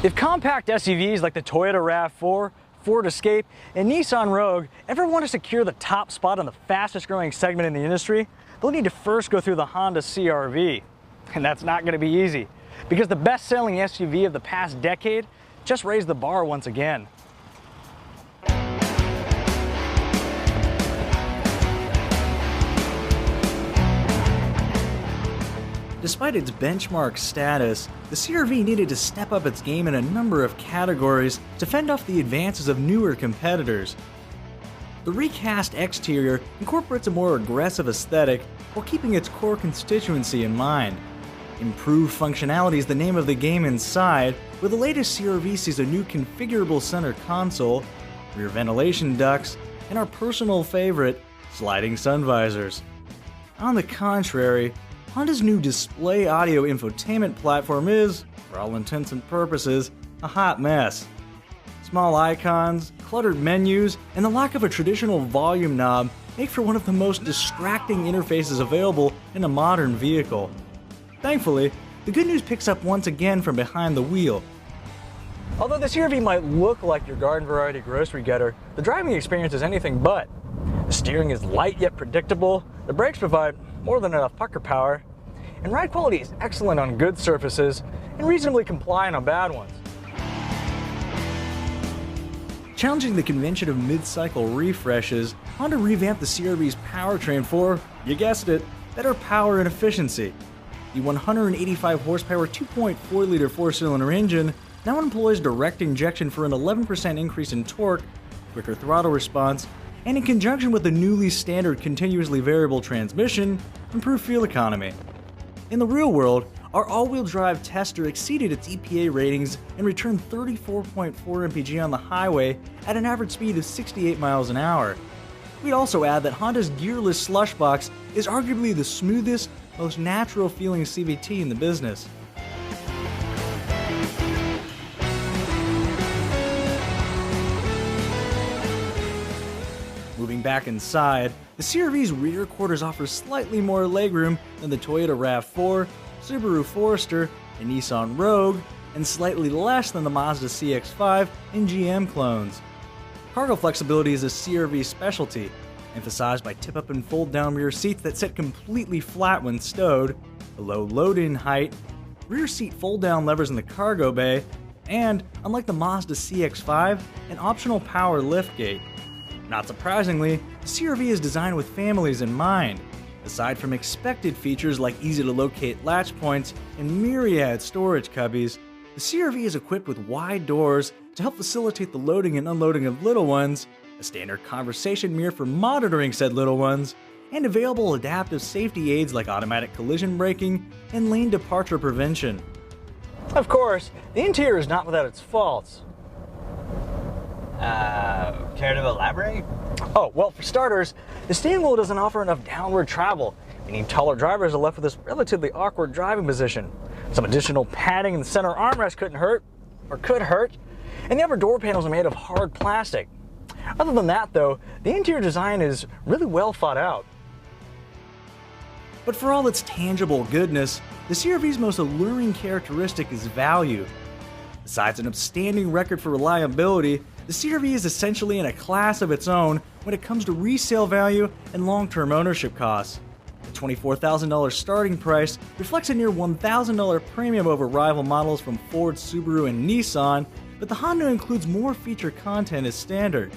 If compact SUVs like the Toyota RAV4, Ford Escape, and Nissan Rogue ever want to secure the top spot on the fastest growing segment in the industry, they'll need to first go through the Honda CR-V. And that's not going to be easy, because the best-selling SUV of the past decade just raised the bar once again. Despite its benchmark status, the CR-V needed to step up its game in a number of categories to fend off the advances of newer competitors. The recast exterior incorporates a more aggressive aesthetic while keeping its core constituency in mind. Improved functionality is the name of the game inside, where the latest CR-V sees a new configurable center console, rear ventilation ducts, and our personal favorite, sliding sun visors. On the contrary, Honda's new display audio infotainment platform is, for all intents and purposes, a hot mess. Small icons, cluttered menus, and the lack of a traditional volume knob make for one of the most distracting interfaces available in a modern vehicle. Thankfully, the good news picks up once again from behind the wheel. Although the CR-V might look like your garden variety grocery getter, the driving experience is anything but. The steering is light yet predictable, the brakes provide more than enough pucker power, and ride quality is excellent on good surfaces and reasonably compliant on bad ones. Challenging the convention of mid-cycle refreshes, Honda revamped the CR-V's powertrain for, you guessed it, better power and efficiency. The 185 horsepower 2.4-liter four-cylinder engine now employs direct injection for an 11% increase in torque, quicker throttle response, and in conjunction with the newly standard continuously variable transmission, improved fuel economy. In the real world, our all-wheel drive tester exceeded its EPA ratings and returned 34.4 mpg on the highway at an average speed of 68 miles an hour. We'd also add that Honda's gearless slushbox is arguably the smoothest, most natural-feeling CVT in the business. Moving back inside, the CR-V's rear quarters offer slightly more legroom than the Toyota RAV4, Subaru Forester, and Nissan Rogue, and slightly less than the Mazda CX-5 and GM clones. Cargo flexibility is a CR-V specialty, emphasized by tip-up and fold-down rear seats that sit completely flat when stowed, a low load-in height, rear seat fold-down levers in the cargo bay, and, unlike the Mazda CX-5, an optional power liftgate. Not surprisingly, the CR-V is designed with families in mind. Aside from expected features like easy-to-locate latch points and myriad storage cubbies, the CR-V is equipped with wide doors to help facilitate the loading and unloading of little ones, a standard conversation mirror for monitoring said little ones, and available adaptive safety aids like automatic collision braking and lane departure prevention. Of course, the interior is not without its faults. Care to elaborate? Oh, well, for starters, the steering wheel doesn't offer enough downward travel, meaning taller drivers are left with this relatively awkward driving position. Some additional padding in the center armrest couldn't hurt, or could hurt, and the upper door panels are made of hard plastic. Other than that, though, the interior design is really well thought out. But for all its tangible goodness, the CR-V's most alluring characteristic is value. Besides an upstanding record for reliability, the CR-V is essentially in a class of its own when it comes to resale value and long-term ownership costs. The $24,000 starting price reflects a near $1,000 premium over rival models from Ford, Subaru, and Nissan, but the Honda includes more feature content as standard.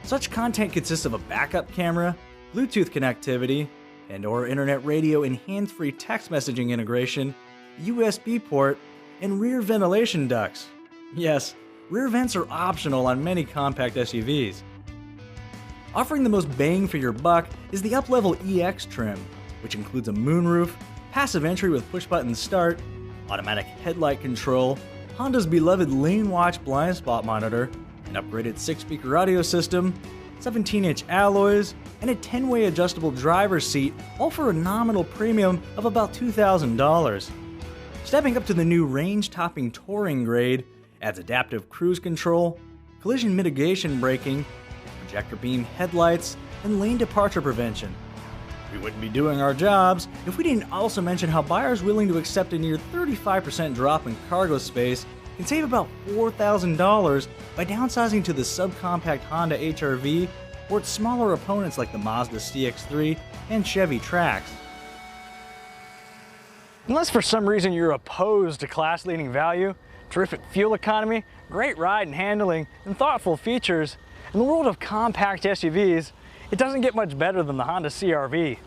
Such content consists of a backup camera, Bluetooth connectivity, and/or internet radio and hands-free text messaging integration, USB port, and rear ventilation ducts. Yes, rear vents are optional on many compact SUVs. Offering the most bang for your buck is the up-level EX trim, which includes a moonroof, passive entry with push-button start, automatic headlight control, Honda's beloved lane watch blind spot monitor, an upgraded 6-speaker audio system, 17-inch alloys, and a 10-way adjustable driver's seat, all for a nominal premium of about $2,000. Stepping up to the new range-topping touring grade adds adaptive cruise control, collision mitigation braking, projector beam headlights, and lane departure prevention. We wouldn't be doing our jobs if we didn't also mention how buyers willing to accept a near 35% drop in cargo space can save about $4,000 by downsizing to the subcompact Honda HR-V or its smaller opponents like the Mazda CX-3 and Chevy Trax. Unless for some reason you're opposed to class-leading value, terrific fuel economy, great ride and handling, and thoughtful features, in the world of compact SUVs, it doesn't get much better than the Honda CR-V.